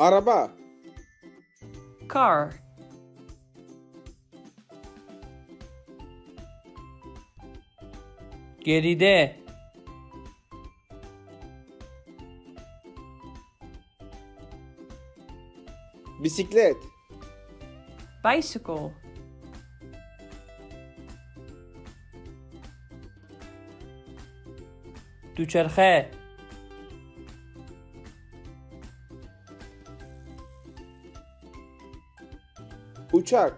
Araba. Car. Geride. Bisiklet. Bicycle. دوچرخه. Uçak.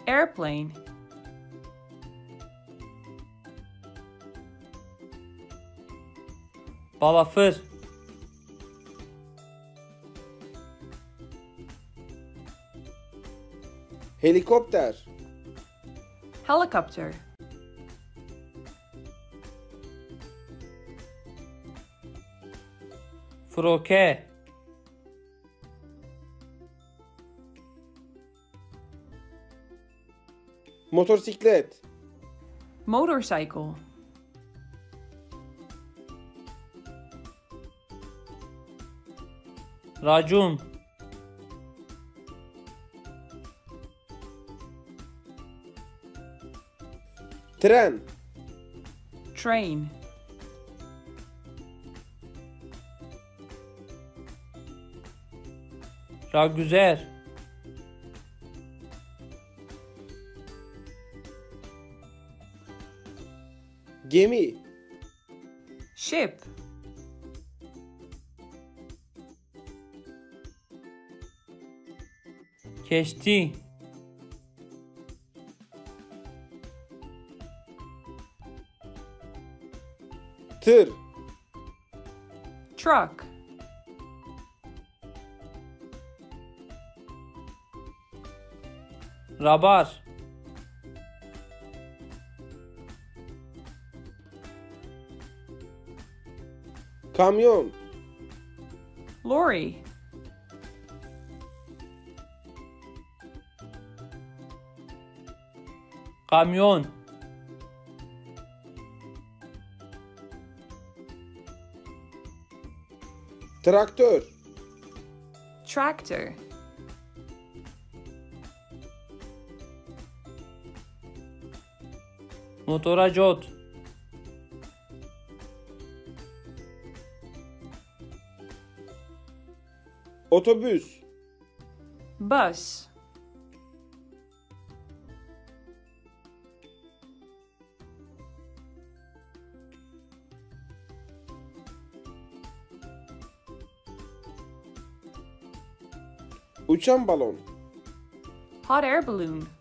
Airplane. Balafır. Helikopter. Helicopter. فروکه. Motosiklet. Motorcycle. راجون. Tren. Train. راهگذر. Gemi. Ship. کشتی. Tır. Truck. رابار. Kamyon. Lorry. kamyon. Traktör. Tractor. موتور جود. Otobüs. Bus. Uçan balon. Hot air balloon.